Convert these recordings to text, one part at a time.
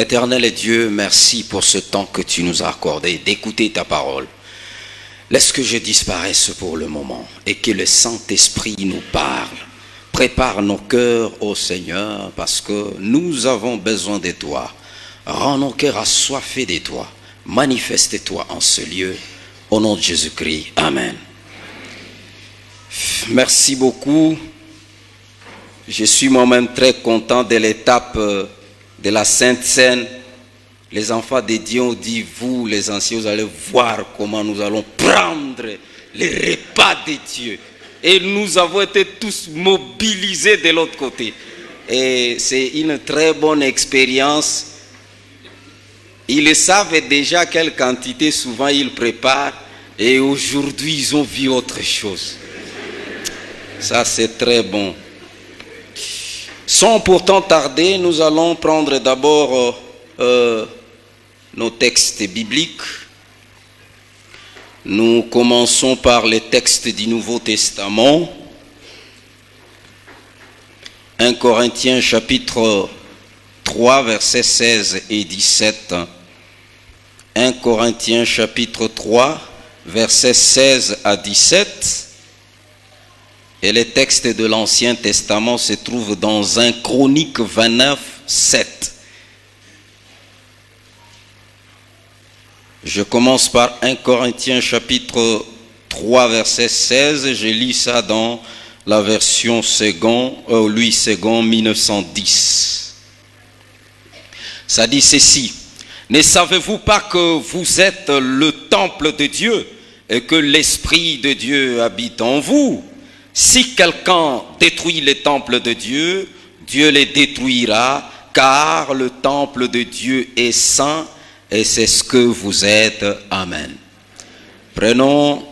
Éternel Dieu, merci pour ce temps que tu nous as accordé d'écouter ta parole. Laisse que je disparaisse pour le moment et que le Saint-Esprit nous parle. Prépare nos cœurs, ô Seigneur, parce que nous avons besoin de toi. Rends nos cœurs assoiffés de toi. Manifeste-toi en ce lieu. Au nom de Jésus-Christ. Amen. Merci beaucoup. Je suis moi-même très content de l'étape de la Sainte Seine. Les enfants de Dieu ont dit, vous les anciens, vous allez voir comment nous allons prendre les repas de Dieu. Et nous avons été tous mobilisés de l'autre côté. Et c'est une très bonne expérience. Ils savent déjà quelle quantité souvent ils préparent. Et aujourd'hui, ils ont vu autre chose. Ça, c'est très bon. Sans pourtant tarder, nous allons prendre d'abord nos textes bibliques. Nous commençons par les textes du Nouveau Testament. 1 Corinthiens chapitre 3, versets 16 et 17. 1 Corinthiens chapitre 3, versets 16 à 17. Et les textes de l'Ancien Testament se trouvent dans 1 Chronique 29, 7. Je commence par 1 Corinthiens chapitre 3, verset 16. Je lis ça dans la version Louis II 1910. Ça dit ceci. Ne savez-vous pas que vous êtes le temple de Dieu et que l'Esprit de Dieu habite en vous? Si quelqu'un détruit les temples de Dieu, Dieu les détruira, car le temple de Dieu est saint et c'est ce que vous êtes. Amen. Prenons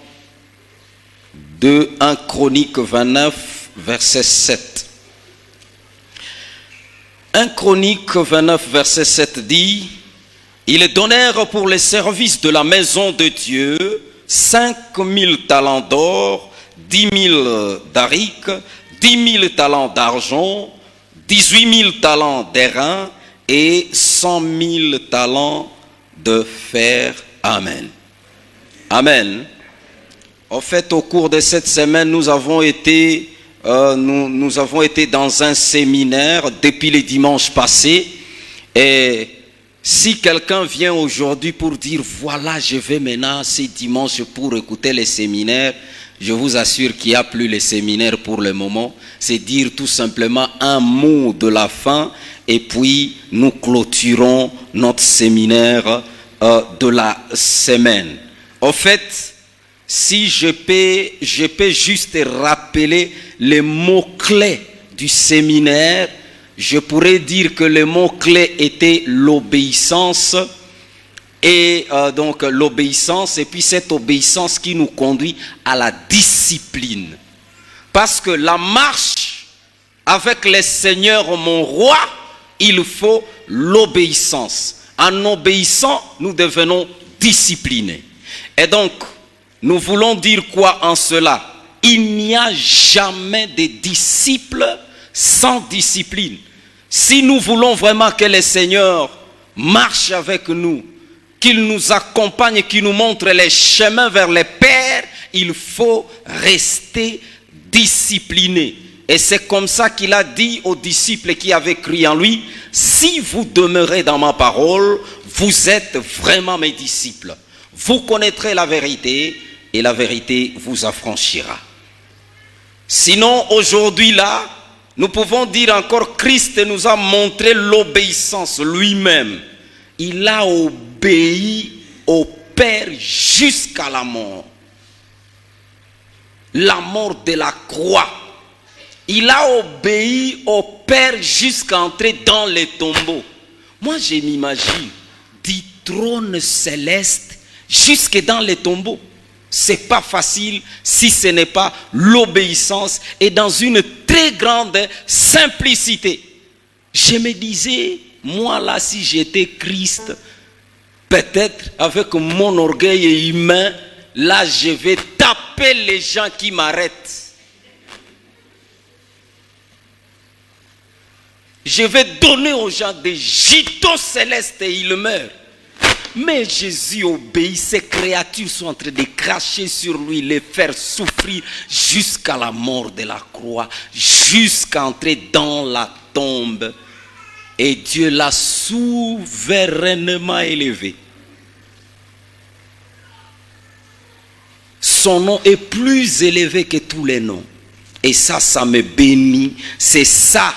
1 Chronique 29, verset 7. 1 Chronique 29, verset 7 dit, « Ils donnèrent pour les services de la maison de Dieu 5000 talents d'or, 10 000 d'aric, 10 000 talents d'argent, 18 000 talents d'airain et 100 000 talents de fer. » Amen. Amen. En fait, au cours de cette semaine, nous avons été dans un séminaire depuis le dimanche passé. Et si quelqu'un vient aujourd'hui pour dire, voilà, je vais maintenant ce dimanche pour écouter les séminaires, je vous assure qu'il n'y a plus les séminaires pour le moment. C'est dire tout simplement un mot de la fin et puis nous clôturons notre séminaire de la semaine. En fait, si je peux juste rappeler les mots-clés du séminaire, je pourrais dire que les mots-clés étaient l'obéissance, et donc l'obéissance, et puis cette obéissance qui nous conduit à la discipline. Parce que la marche avec le Seigneur, mon roi, il faut l'obéissance. En obéissant, nous devenons disciplinés. Et donc, nous voulons dire quoi en cela? Il n'y a jamais de disciples sans discipline. Si nous voulons vraiment que le Seigneur marche avec nous, qu'il nous accompagne, qu'il nous montre les chemins vers le Père, il faut rester discipliné. Et c'est comme ça qu'il a dit aux disciples qui avaient cru en lui, si vous demeurez dans ma parole, vous êtes vraiment mes disciples. Vous connaîtrez la vérité et la vérité vous affranchira. Sinon, aujourd'hui là, nous pouvons dire encore, Christ nous a montré l'obéissance lui-même. Il a obéi au Père jusqu'à la mort. La mort de la croix. Il a obéi au Père jusqu'à entrer dans les tombeaux. Moi, je m'imagine du trône céleste jusque dans les tombeaux. C'est pas facile si ce n'est pas l'obéissance et dans une très grande simplicité. Je me disais, moi là, si j'étais Christ, peut-être avec mon orgueil humain, là je vais taper les gens qui m'arrêtent. Je vais donner aux gens des gîteaux célestes et ils meurent. Mais Jésus obéit, ces créatures sont en train de cracher sur lui, les faire souffrir jusqu'à la mort de la croix, jusqu'à entrer dans la tombe. Et Dieu l'a souverainement élevé. Son nom est plus élevé que tous les noms. Et ça me bénit. C'est ça,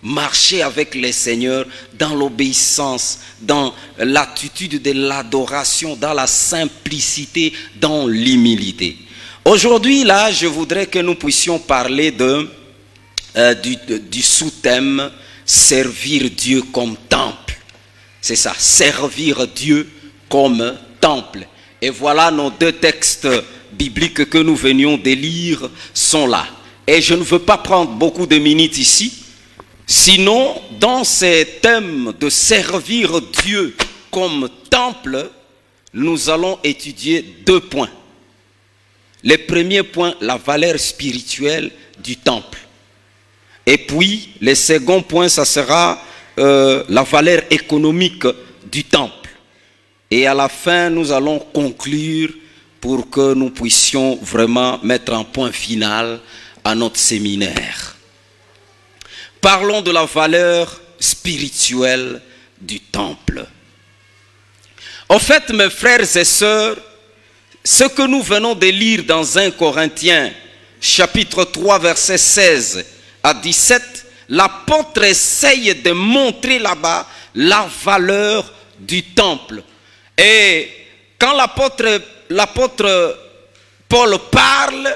marcher avec le Seigneur dans l'obéissance, dans l'attitude de l'adoration, dans la simplicité, dans l'humilité. Aujourd'hui, là, je voudrais que nous puissions parler du sous-thème « Servir Dieu comme temple ». C'est ça, servir Dieu comme temple. Et voilà nos deux textes bibliques que nous venions de lire sont là. Et je ne veux pas prendre beaucoup de minutes ici. Sinon, dans ces thèmes de servir Dieu comme temple, nous allons étudier 2 points. Le premier point, la valeur spirituelle du temple. Et puis, le second point, ça sera la valeur économique du temple. Et à la fin, nous allons conclure pour que nous puissions vraiment mettre un point final à notre séminaire. Parlons de la valeur spirituelle du temple. En fait, mes frères et sœurs, ce que nous venons de lire dans 1 Corinthiens, chapitre 3, versets 16 à 17, l'apôtre essaye de montrer là-bas la valeur du temple. Et quand l'apôtre Paul parle,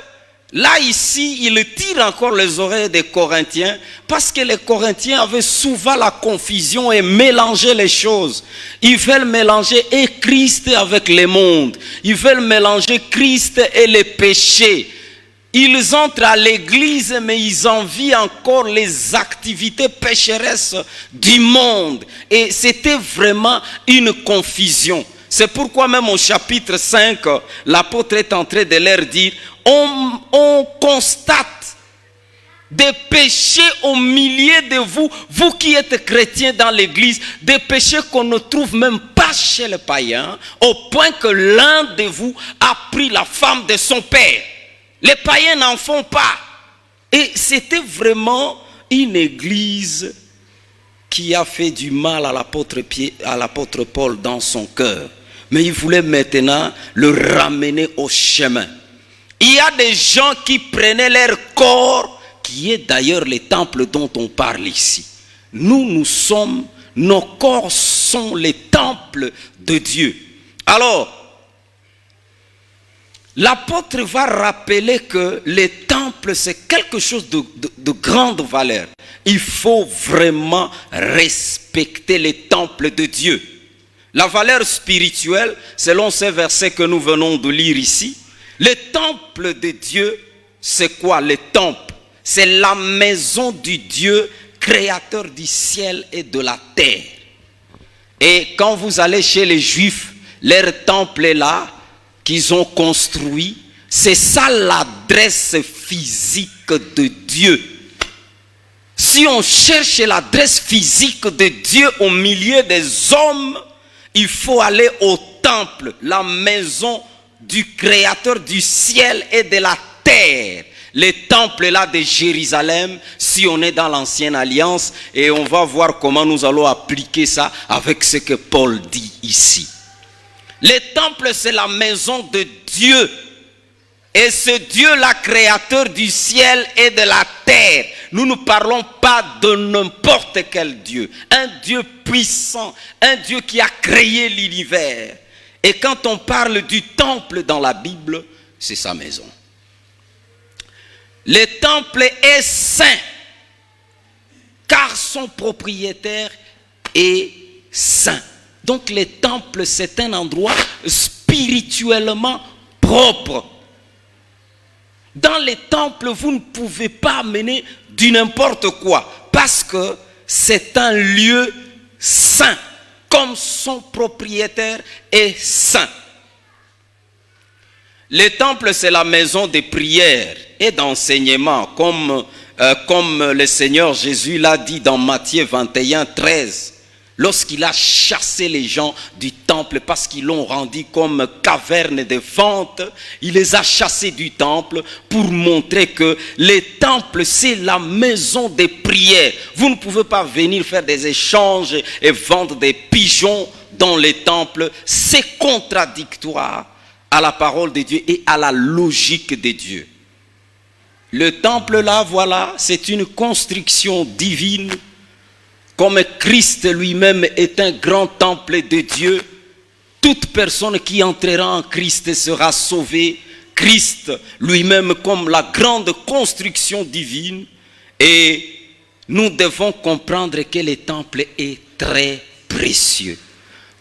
là, ici, il tire encore les oreilles des Corinthiens parce que les Corinthiens avaient souvent la confusion et mélanger les choses. Ils veulent mélanger et Christ avec le monde. Ils veulent mélanger Christ et les péchés. Ils entrent à l'église, mais ils envient encore les activités pécheresses du monde. Et c'était vraiment une confusion. C'est pourquoi même au chapitre 5, l'apôtre est en train de leur dire, on constate des péchés au milieu de vous, vous qui êtes chrétiens dans l'église, des péchés qu'on ne trouve même pas chez les païens, au point que l'un de vous a pris la femme de son père. Les païens n'en font pas. Et c'était vraiment une église qui a fait du mal à l'apôtre Paul dans son cœur. Mais il voulait maintenant le ramener au chemin. Il y a des gens qui prenaient leur corps, qui est d'ailleurs le temple dont on parle ici. Nos corps sont les temples de Dieu. Alors, l'apôtre va rappeler que les temples, c'est quelque chose de grande valeur. Il faut vraiment respecter les temples de Dieu. La valeur spirituelle, selon ces versets que nous venons de lire ici, le temple de Dieu, c'est quoi le temple? C'est la maison du Dieu, créateur du ciel et de la terre. Et quand vous allez chez les Juifs, leur temple est là, qu'ils ont construit, c'est ça l'adresse physique de Dieu. Si on cherche l'adresse physique de Dieu au milieu des hommes, il faut aller au temple, la maison du Créateur du ciel et de la terre. Le temple là de Jérusalem, si on est dans l'ancienne alliance, et on va voir comment nous allons appliquer ça avec ce que Paul dit ici. Le temple, c'est la maison de Dieu. Et ce Dieu-là, créateur du ciel et de la terre. Nous ne parlons pas de n'importe quel Dieu. Un Dieu puissant, un Dieu qui a créé l'univers. Et quand on parle du temple dans la Bible, c'est sa maison. Le temple est saint, car son propriétaire est saint. Donc le temple, c'est un endroit spirituellement propre. Dans les temples, vous ne pouvez pas amener du n'importe quoi, parce que c'est un lieu saint, comme son propriétaire est saint. Le temple, c'est la maison de prière et d'enseignement, comme comme le Seigneur Jésus l'a dit dans Matthieu 21, 13, lorsqu'il a chassé les gens du temple parce qu'ils l'ont rendu comme caverne de vente, il les a chassés du temple pour montrer que le temple, c'est la maison des prières. Vous ne pouvez pas venir faire des échanges et vendre des pigeons dans les temples. C'est contradictoire à la parole de Dieu et à la logique de Dieu. Le temple là, voilà, c'est une construction divine. Comme Christ lui-même est un grand temple de Dieu, toute personne qui entrera en Christ sera sauvée. Christ lui-même comme la grande construction divine. Et nous devons comprendre que le temple est très précieux.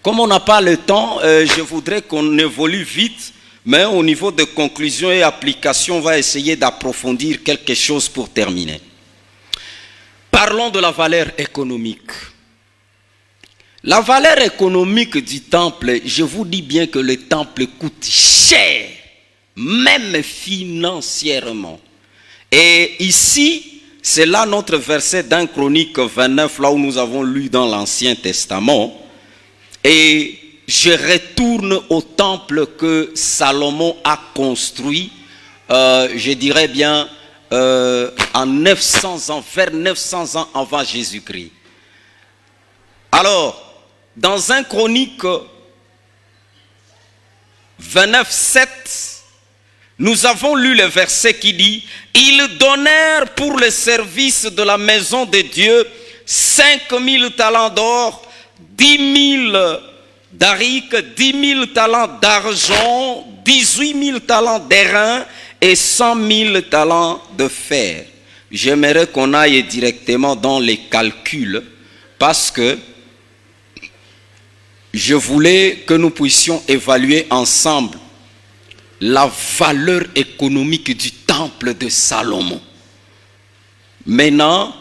Comme on n'a pas le temps, je voudrais qu'on évolue vite. Mais au niveau de conclusion et application, on va essayer d'approfondir quelque chose pour terminer. Parlons de la valeur économique. La valeur économique du temple, je vous dis bien que le temple coûte cher, même financièrement. Et ici, c'est là notre verset d'un Chronique 29, là où nous avons lu dans l'Ancien Testament. Et je retourne au temple que Salomon a construit, je dirais bien, en 900 ans, vers 900 ans avant Jésus-Christ. Alors, dans un Chronique 29, 7, nous avons lu le verset qui dit « Ils donnèrent pour le service de la maison de Dieu 5000 talents d'or, 10 000 d'aric, 10 000 talents d'argent, 18 000 talents d'airain et 100 000 talents de fer. » J'aimerais qu'on aille directement dans les calculs parce que je voulais que nous puissions évaluer ensemble la valeur économique du temple de Salomon. Maintenant,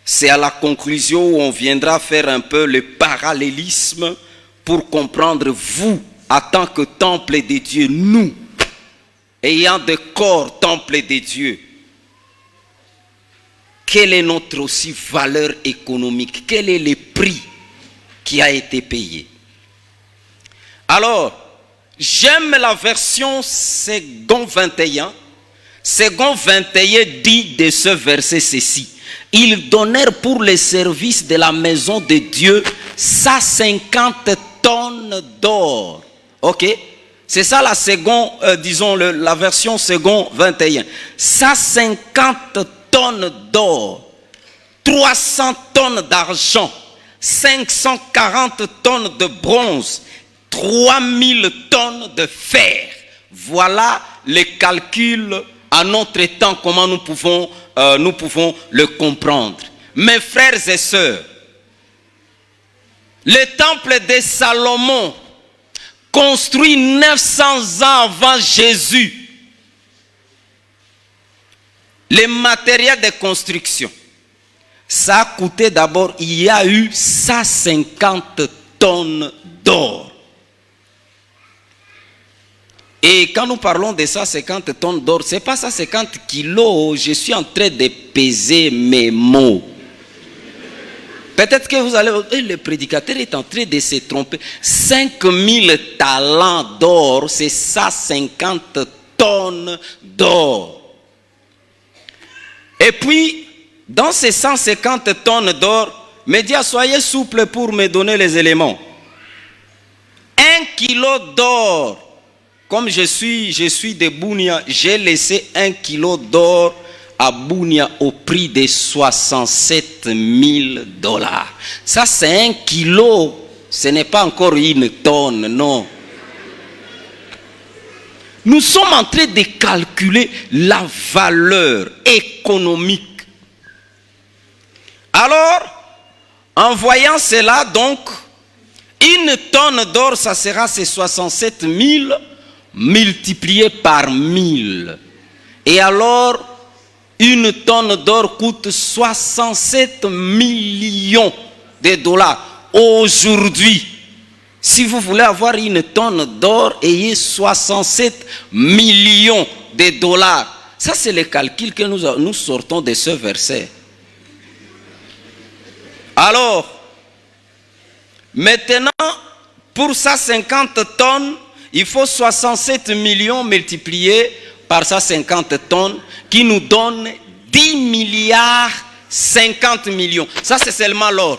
c'est à la conclusion où on viendra faire un peu le parallélisme pour comprendre vous, en tant que temple de Dieu, nous, ayant des corps temple de Dieu, quelle est notre aussi valeur économique? Quel est le prix qui a été payé? Alors, j'aime la version second 21. Second 21 dit de ce verset ceci. Ils donnèrent pour le service de la maison de Dieu 150 tonnes d'or. Ok? C'est ça la seconde, disons la version second 21. 150 tonnes d'or, 300 tonnes d'argent, 540 tonnes de bronze, 3000 tonnes de fer. Voilà les calculs à notre temps, comment nous pouvons le comprendre. Mes frères et sœurs, le temple de Salomon, construit 900 ans avant Jésus, les matériels de construction, ça a coûté d'abord, il y a eu 150 tonnes d'or. Et quand nous parlons de 150 tonnes d'or, ce n'est pas 150 kilos, je suis en train de peser mes mots. Peut-être que vous allez dire, le prédicateur est en train de se tromper. 5000 talents d'or, c'est 150 tonnes d'or. Et puis, dans ces 150 tonnes d'or, médias, soyez souples pour me donner les éléments. 1 kilo d'or. Comme je suis de Bunia, j'ai laissé 1 kilo d'or à Bunia au prix de 67 000 $. Ça, c'est 1 kilo. Ce n'est pas encore une tonne, non. Nous sommes en train de calculer la valeur économique. Alors, en voyant cela, donc, une tonne d'or, ça sera ces 67 000 multiplié par 1000. Et alors, une tonne d'or coûte 67 millions de $. Aujourd'hui, si vous voulez avoir une tonne d'or, ayez 67 millions de $. Ça, c'est le calcul que nous sortons de ce verset. Alors, maintenant, pour 150 tonnes, il faut 67 millions multipliés par 150 tonnes qui nous donne 10 milliards 50 millions. Ça, c'est seulement l'or.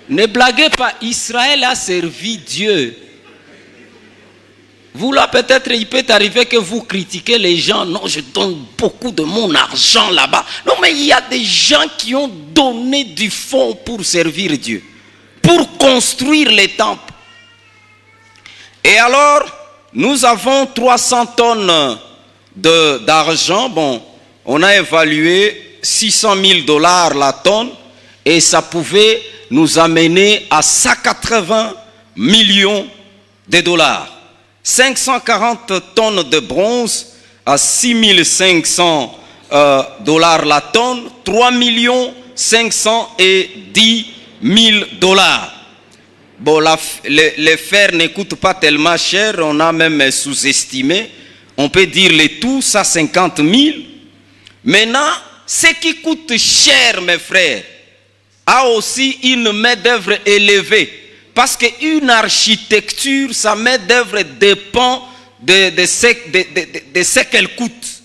Ne blaguez pas, Israël a servi Dieu. Vous là, peut-être, il peut arriver que vous critiquez les gens. Non, je donne beaucoup de mon argent là-bas. Non, mais il y a des gens qui ont donné du fonds pour servir Dieu, pour construire les temples. Et alors, nous avons 300 tonnes d'argent. Bon, on a évalué 600 000 $ la tonne et ça pouvait nous amener à 180 millions de dollars. 540 tonnes de bronze à 6 500 $ la tonne, 3 510 000 $. Bon, le fer ne coûte pas tellement cher, on a même sous-estimé. On peut dire le tout, ça 50 000. Maintenant, ce qui coûte cher, mes frères, a aussi une main-d'œuvre élevée. Parce qu'une architecture, sa main-d'œuvre dépend de ce qu'elle coûte.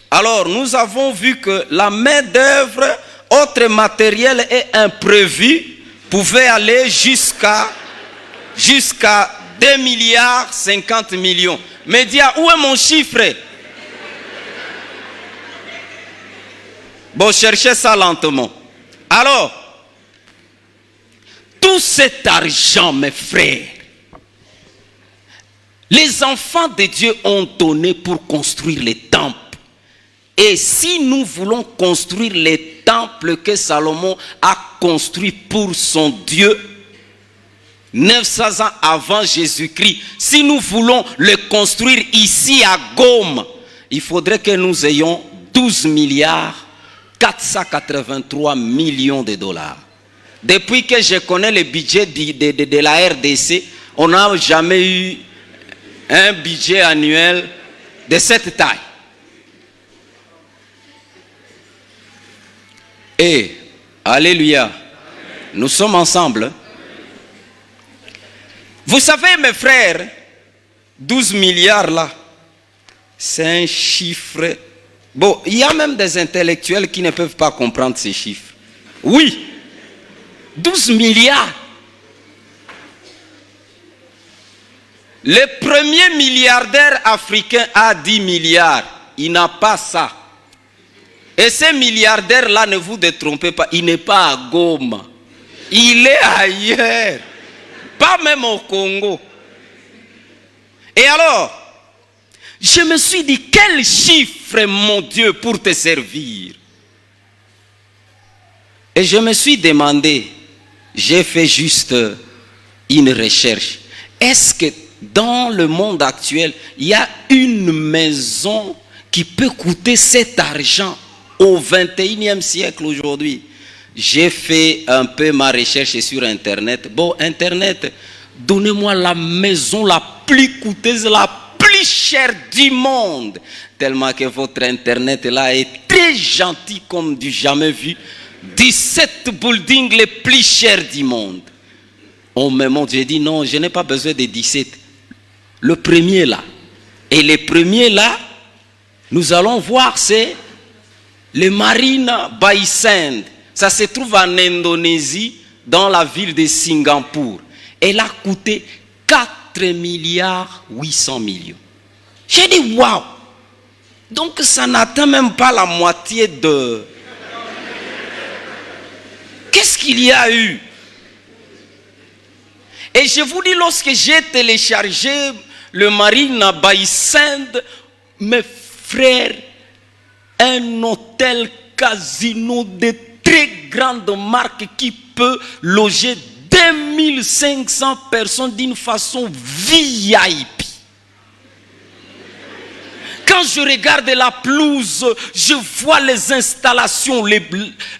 Alors, nous avons vu que la main-d'œuvre, autre matériel et imprévu, pouvait aller jusqu'à 2 milliards 50 millions. Mais dis, où est mon chiffre? Bon, cherchez ça lentement. Alors, tout cet argent, mes frères, les enfants de Dieu ont donné pour construire les temples. Et si nous voulons construire les temples que Salomon a construits pour son Dieu, 900 ans avant Jésus-Christ, si nous voulons le construire ici à Gome, il faudrait que nous ayons 12 milliards 483 millions de $. Depuis que je connais le budget de la RDC, on n'a jamais eu un budget annuel de cette taille. Et, alléluia, nous sommes ensemble. Vous savez, mes frères, 12 milliards là, c'est un chiffre. Bon, il y a même des intellectuels qui ne peuvent pas comprendre ces chiffres. Oui, 12 milliards. Le premier milliardaire africain a 10 milliards. Il n'a pas ça. Et ce milliardaire-là, ne vous détrompez pas, il n'est pas à Goma. Il est ailleurs. Pas même au Congo. Et alors, je me suis dit, quel chiffre, mon Dieu, pour te servir? Et je me suis demandé, j'ai fait juste une recherche. Est-ce que dans le monde actuel, il y a une maison qui peut coûter cet argent au 21e siècle aujourd'hui? J'ai fait un peu ma recherche sur Internet. Bon, Internet, donnez-moi la maison la plus coûteuse, la plus chère du monde. Tellement que votre Internet là est très gentil comme du jamais vu. 17 buildings les plus chers du monde. On me montre, j'ai dit non, je n'ai pas besoin de 17. Le premier là. Et le premier là, nous allons voir, c'est le Marina Bay Sands. Ça se trouve en Indonésie, dans la ville de Singapour. Elle a coûté 4 milliards 800 millions. J'ai dit waouh. Donc ça n'atteint même pas la moitié de... Qu'est-ce qu'il y a eu? Et je vous dis, lorsque j'ai téléchargé le Marina Bay Sands, mes frères, un hôtel casino de très grande marque qui peut loger 2500 personnes d'une façon VIP. Quand je regarde la pelouse, je vois les installations,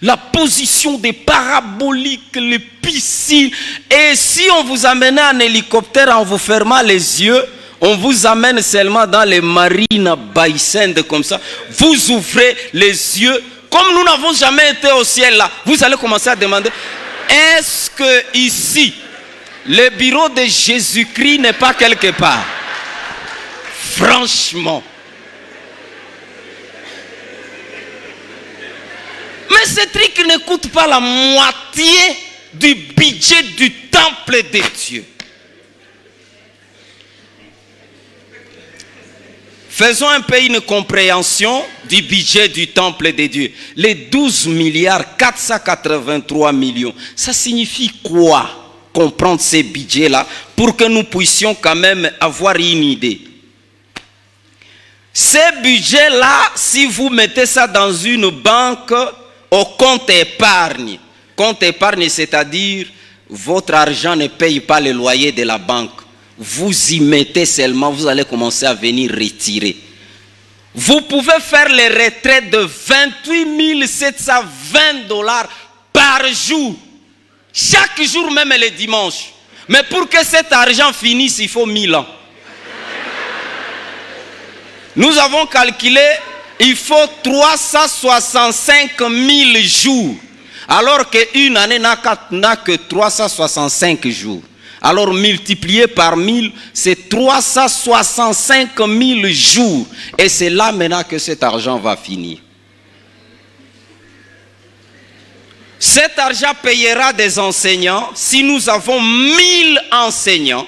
la position des paraboliques, les piscines. Et si on vous amenait en hélicoptère en vous fermant les yeux, On vous amène seulement dans les marines baïsendes comme ça. Vous ouvrez les yeux. Comme nous n'avons jamais été au ciel là, vous allez commencer à demander, est-ce que ici, le bureau de Jésus-Christ n'est pas quelque part? Franchement. Mais ce truc ne coûte pas la moitié du budget du temple de Dieu. Faisons un peu une compréhension du budget du temple de Dieu. Les 12 milliards 483 millions, ça signifie quoi? Comprendre ces budgets-là pour que nous puissions quand même avoir une idée. Ces budgets-là, si vous mettez ça dans une banque au compte épargne, c'est-à-dire votre argent ne paye pas le loyer de la banque. Vous y mettez seulement, vous allez commencer à venir retirer. Vous pouvez faire les retraites de 28 720 $ par jour. Chaque jour, même le dimanche. Mais pour que cet argent finisse, il faut 1000 ans. Nous avons calculé, il faut 365 000 jours. Alors qu'une année n'a que 365 jours. Alors multiplié par 1000, c'est 365 000 jours. Et c'est là maintenant que cet argent va finir. Cet argent payera des enseignants. Si nous avons 1000 enseignants,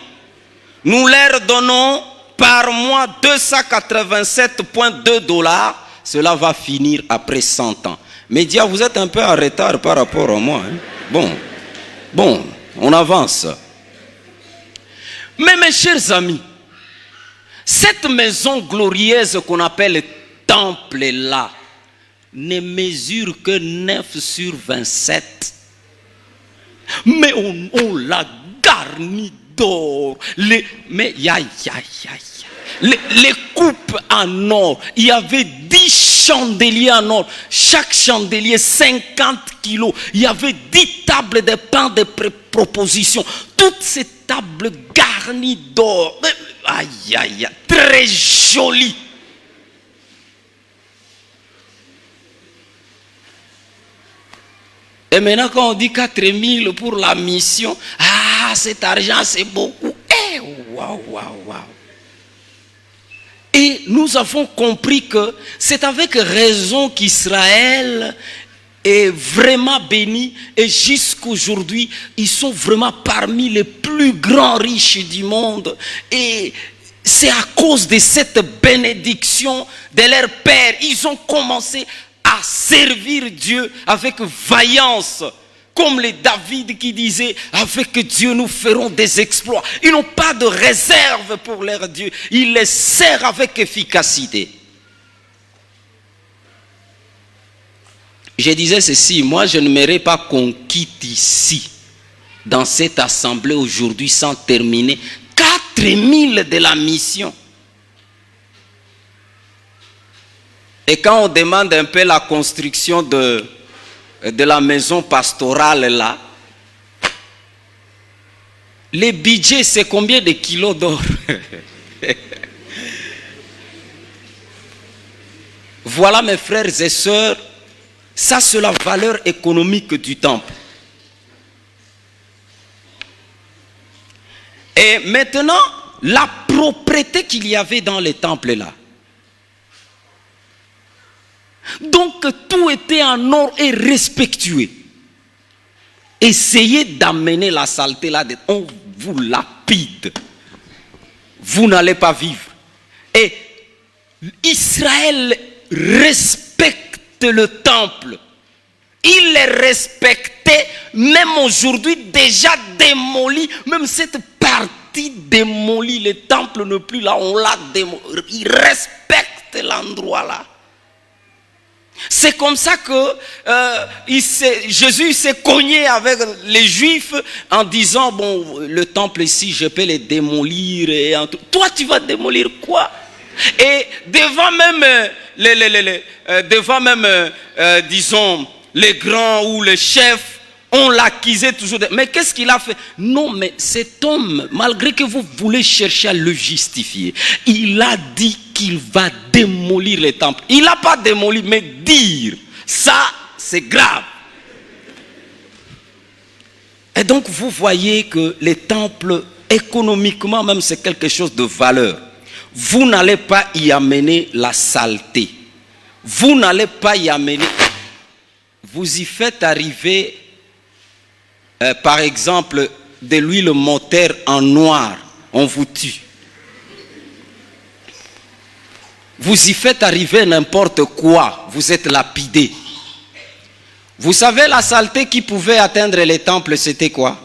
nous leur donnons par mois 287,2 $. Cela va finir après 100 ans. Média, vous êtes un peu en retard par rapport à moi. Hein? Bon, on avance. Mais mes chers amis, cette maison glorieuse qu'on appelle temple là, ne mesure que 9 sur 27. Mais on l'a garni d'or. Mais les coupes en or, il y avait 10 chandeliers en or. Chaque chandelier 50 kilos. Il y avait 10 tables de pain de proposition. Toutes ces tables garnies d'or. Aïe, très jolies. Et maintenant, quand on dit 4 000 pour la mission, cet argent, c'est beaucoup. Waouh. Et nous avons compris que c'est avec raison qu'Israël est vraiment béni. Et jusqu'aujourd'hui, ils sont vraiment parmi les plus grands riches du monde. Et c'est à cause de cette bénédiction de leur père. Ils ont commencé à servir Dieu avec vaillance. Comme les David qui disaient, avec Dieu nous ferons des exploits. Ils n'ont pas de réserve pour leur Dieu. Ils les servent avec efficacité. Je disais ceci, moi je n'aimerais pas qu'on quitte ici, dans cette assemblée aujourd'hui, sans terminer 4000 de la mission. Et quand on demande un peu la construction de la maison pastorale là, les budgets c'est combien de kilos d'or? Voilà mes frères et sœurs, ça c'est la valeur économique du temple. Et maintenant, la propreté qu'il y avait dans le temple là. Donc tout était en ordre et respectueux. Essayez d'amener la saleté là, on vous lapide. Vous n'allez pas vivre. Et Israël respecte le temple. Il les respectait, même aujourd'hui déjà démoli, même cette partie démolie, le temple n'est plus là, on l'a démoli. Il respecte l'endroit là. C'est comme ça que Jésus s'est cogné avec les Juifs en disant, bon, le temple ici, je peux le démolir. Et toi, tu vas démolir quoi? Et devant même, disons, les grands ou les chefs, On l'accusait toujours. Mais qu'est-ce qu'il a fait? Non, mais cet homme, malgré que vous voulez chercher à le justifier, il a dit qu'il va démolir les temples. Il n'a pas démoli, mais dire, ça, c'est grave. Et donc, vous voyez que les temples, économiquement même, c'est quelque chose de valeur. Vous n'allez pas y amener la saleté. Vous n'allez pas y amener... Vous y faites arriver... par exemple, de l'huile moteur en noir, on vous tue. Vous y faites arriver n'importe quoi, vous êtes lapidé. Vous savez, la saleté qui pouvait atteindre les temples, c'était quoi?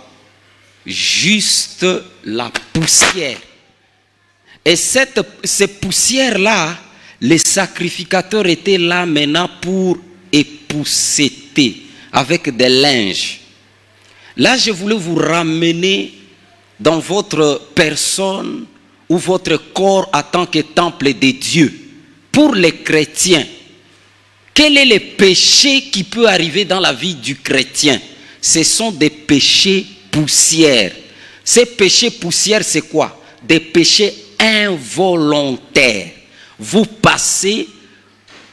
Juste la poussière. Et ces poussières-là, les sacrificateurs étaient là maintenant pour épousseter avec des linges. Là, je voulais vous ramener dans votre personne ou votre corps en tant que temple de Dieu. Pour les chrétiens, quel est le péché qui peut arriver dans la vie du chrétien? Ce sont des péchés poussières. Ces péchés poussières, c'est quoi? Des péchés involontaires. Vous passez,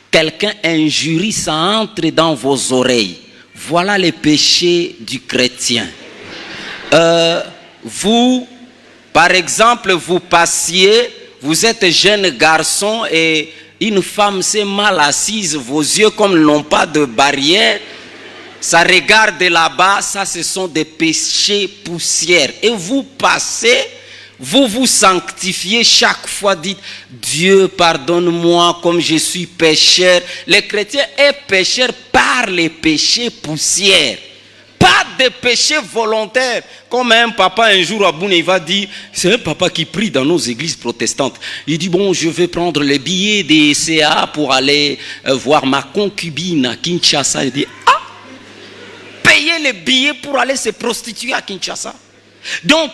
quelqu'un injurie, ça entre dans vos oreilles. Voilà les péchés du chrétien. Vous, par exemple, vous passiez, vous êtes jeune garçon et une femme s'est mal assise, vos yeux comme n'ont pas de barrière, ça regarde là-bas, ça ce sont des péchés poussières. Et vous passez, vous vous sanctifiez chaque fois, dites Dieu pardonne-moi comme je suis pécheur. Les chrétiens est pécheur par les péchés poussières, pas des péchés volontaires. Comme un papa un jour à Boune, il va dire, c'est un papa qui prie dans nos églises protestantes. Il dit bon, je vais prendre les billets des CA pour aller voir ma concubine à Kinshasa. Il dit ah, payer les billets pour aller se prostituer à Kinshasa. Donc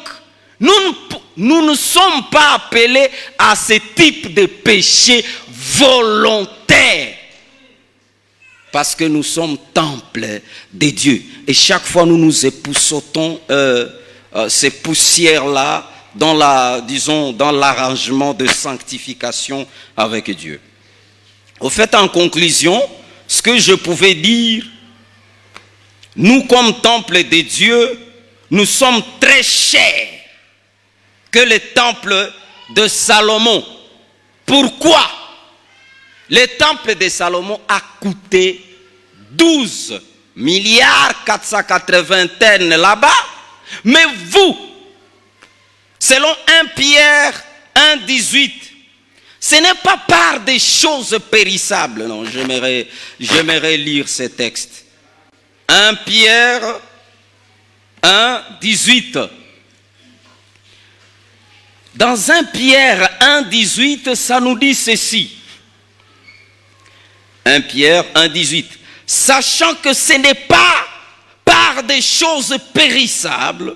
nous ne sommes pas appelés à ce type de péché volontaire. Parce que nous sommes temples de Dieu. Et chaque fois nous nous époussotons ces poussières-là dans dans l'arrangement de sanctification avec Dieu. Au fait, en conclusion, ce que je pouvais dire, nous comme temple de Dieu, nous sommes très chers que le temple de Salomon. Pourquoi? Le temple de Salomon a coûté 12 milliards 480 tonnes là-bas. Mais vous, selon 1 Pierre 1,18, ce n'est pas par des choses périssables. Non, j'aimerais lire ce texte. 1 Pierre 1,18. Dans 1 Pierre 1,18, ça nous dit ceci. 1 Pierre 1,18. Sachant que ce n'est pas par des choses périssables,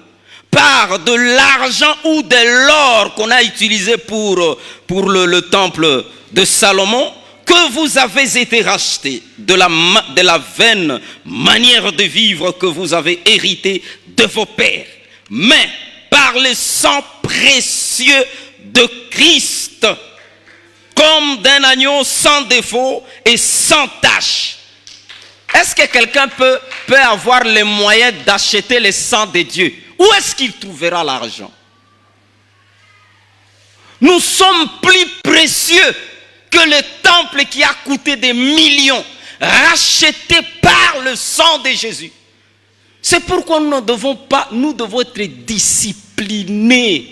par de l'argent ou de l'or qu'on a utilisé pour le temple de Salomon, que vous avez été rachetés de la vaine manière de vivre que vous avez hérité de vos pères, mais par le sang précieux de Christ, comme d'un agneau sans défaut et sans tache. Est-ce que quelqu'un peut avoir les moyens d'acheter le sang de Dieu? Où est-ce qu'il trouvera l'argent? Nous sommes plus précieux que le temple qui a coûté des millions, racheté par le sang de Jésus. C'est pourquoi nous devons être disciplinés.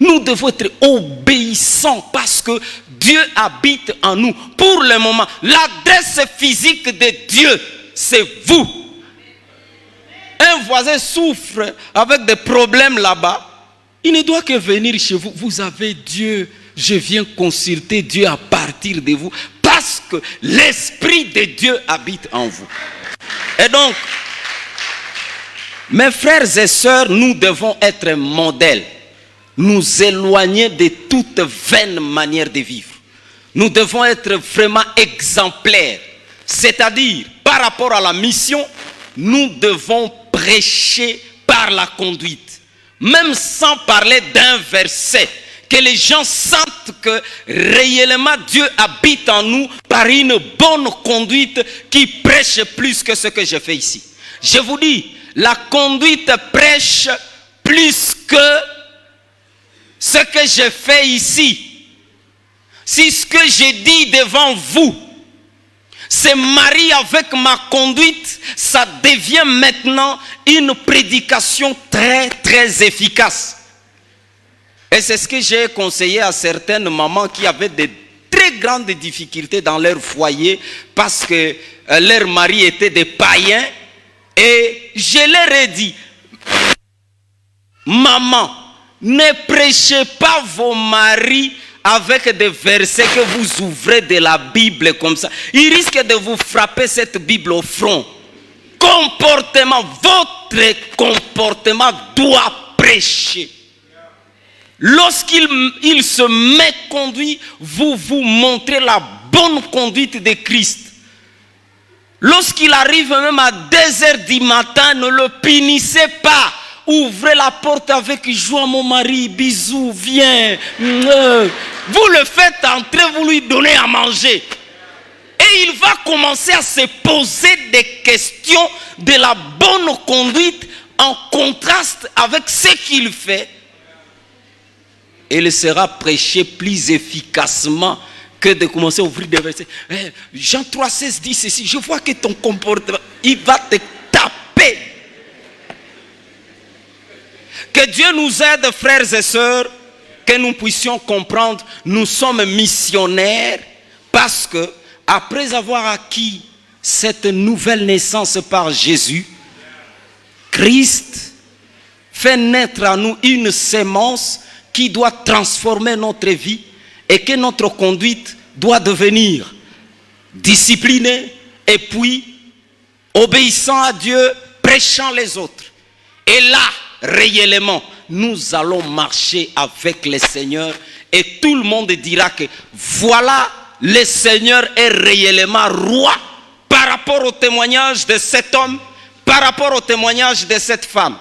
Nous devons être obéissants parce que Dieu habite en nous. Pour le moment, l'adresse physique de Dieu, c'est vous. Un voisin souffre avec des problèmes là-bas. Il ne doit que venir chez vous. Vous avez Dieu. Je viens consulter Dieu à partir de vous parce que l'Esprit de Dieu habite en vous. Et donc, mes frères et sœurs, nous devons être modèles. Nous éloigner de toute vaine manière de vivre. Nous devons être vraiment exemplaires. C'est-à-dire, par rapport à la mission, nous devons prêcher par la conduite. Même sans parler d'un verset. Que les gens sentent que réellement Dieu habite en nous par une bonne conduite qui prêche plus que ce que je fais ici. Je vous dis, la conduite prêche plus que ce que je fais ici. Si ce que je dis devant vous se marie avec ma conduite, ça devient maintenant une prédication très très efficace. Et c'est ce que j'ai conseillé à certaines mamans qui avaient de très grandes difficultés dans leur foyer parce que leurs maris étaient des païens. Et je leur ai dit, maman, ne prêchez pas vos maris avec des versets que vous ouvrez de la Bible comme ça. Ils risquent de vous frapper cette Bible au front. Comportement, votre comportement doit prêcher. Lorsqu'il se méconduit, vous vous montrez la bonne conduite de Christ. Lorsqu'il arrive même à 2h du matin, ne le punissez pas. Ouvrez la porte avec joie, mon mari, bisous, viens. Vous le faites entrer, vous lui donnez à manger. Et il va commencer à se poser des questions de la bonne conduite en contraste avec ce qu'il fait. Et il sera prêché plus efficacement que de commencer à ouvrir des versets. Jean 3,16 dit ceci. Je vois que ton comportement, il va te taper. Que Dieu nous aide, frères et sœurs, que nous puissions comprendre, nous sommes missionnaires parce que, après avoir acquis cette nouvelle naissance par Jésus, Christ fait naître en nous une sémence qui doit transformer notre vie et que notre conduite doit devenir disciplinée et puis obéissant à Dieu, prêchant les autres. Et là, réellement, nous allons marcher avec le Seigneur et tout le monde dira que voilà, le Seigneur est réellement roi par rapport au témoignage de cet homme, par rapport au témoignage de cette femme.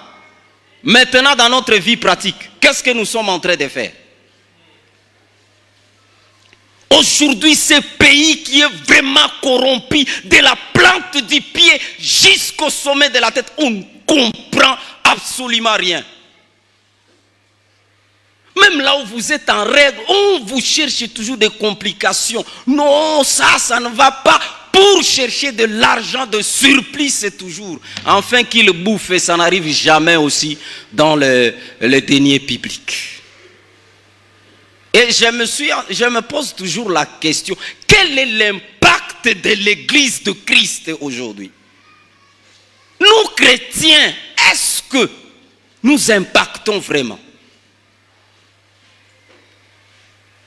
Maintenant, dans notre vie pratique, qu'est-ce que nous sommes en train de faire? Aujourd'hui, ce pays qui est vraiment corrompu, de la plante du pied jusqu'au sommet de la tête, on ne comprend absolument rien. Même là où vous êtes en règle, on vous cherche toujours des complications. Non, ça ne va pas. Pour chercher de l'argent de surplus, c'est toujours. Enfin qu'il bouffe, et ça n'arrive jamais aussi dans le denier public. Et je me pose toujours la question, quel est l'impact de l'Église de Christ aujourd'hui? Nous, chrétiens, est-ce que nous impactons vraiment?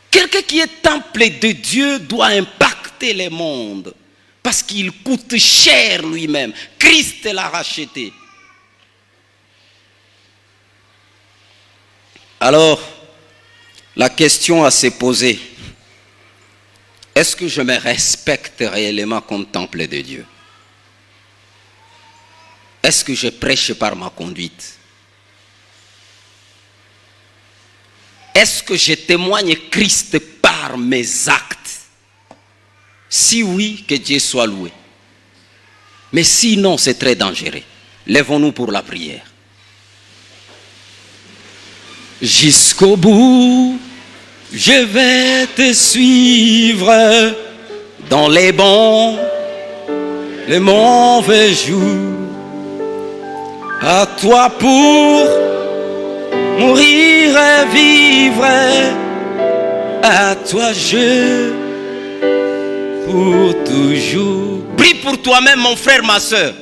Quelqu'un qui est temple de Dieu doit impacter le monde. Parce qu'il coûte cher lui-même. Christ l'a racheté. Alors, la question à se poser, est-ce que je me respecte réellement comme temple de Dieu? Est-ce que je prêche par ma conduite? Est-ce que je témoigne Christ par mes actes? Si oui, que Dieu soit loué. Mais sinon, c'est très dangereux. Lèvons-nous pour la prière. Jusqu'au bout, je vais te suivre dans les bons, les mauvais jours. À toi pour mourir et vivre. À toi je pour toujours. Prie pour toi-même, mon frère, ma soeur.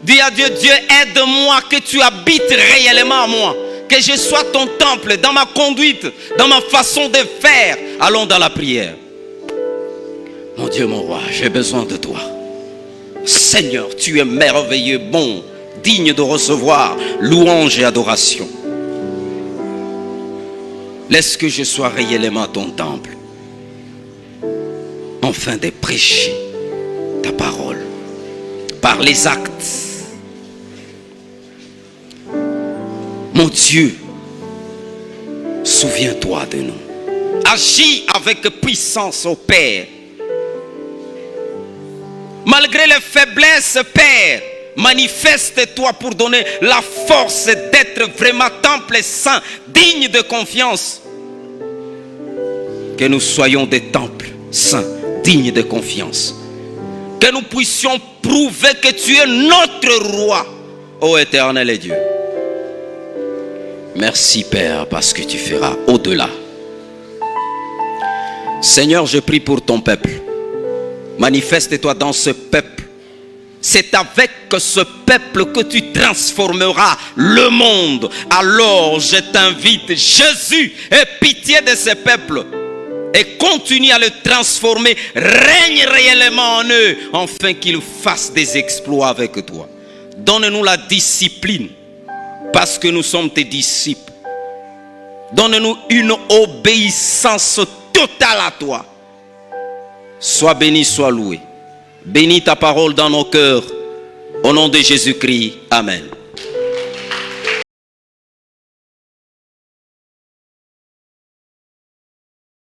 Dis à Dieu, Dieu, aide-moi, que tu habites réellement en moi. Que je sois ton temple dans ma conduite, dans ma façon de faire. Allons dans la prière. Mon Dieu, mon roi, j'ai besoin de toi. Seigneur, tu es merveilleux, bon, digne de recevoir louange et adoration. Laisse que je sois réellement ton temple, afin de prêcher ta parole. par les actes. Mon Dieu, souviens-toi de nous. Agis avec puissance, ô Père. Malgré les faiblesses, Père, manifeste-toi pour donner la force d'être vraiment temple saint, digne de confiance. Que nous soyons des temples saints, dignes de confiance. Que nous puissions prouver que tu es notre roi, ô éternel et Dieu. Merci Père, parce que tu feras au-delà. Seigneur, je prie pour ton peuple. Manifeste-toi dans ce peuple. C'est avec ce peuple que tu transformeras le monde. Alors je t'invite, Jésus, aie pitié de ce peuple et continue à le transformer. Règne réellement en eux, afin qu'ils fassent des exploits avec toi. Donne-nous la discipline, parce que nous sommes tes disciples. Donne-nous une obéissance totale à toi. Sois béni, sois loué. Bénis ta parole dans nos cœurs. Au nom de Jésus-Christ. Amen.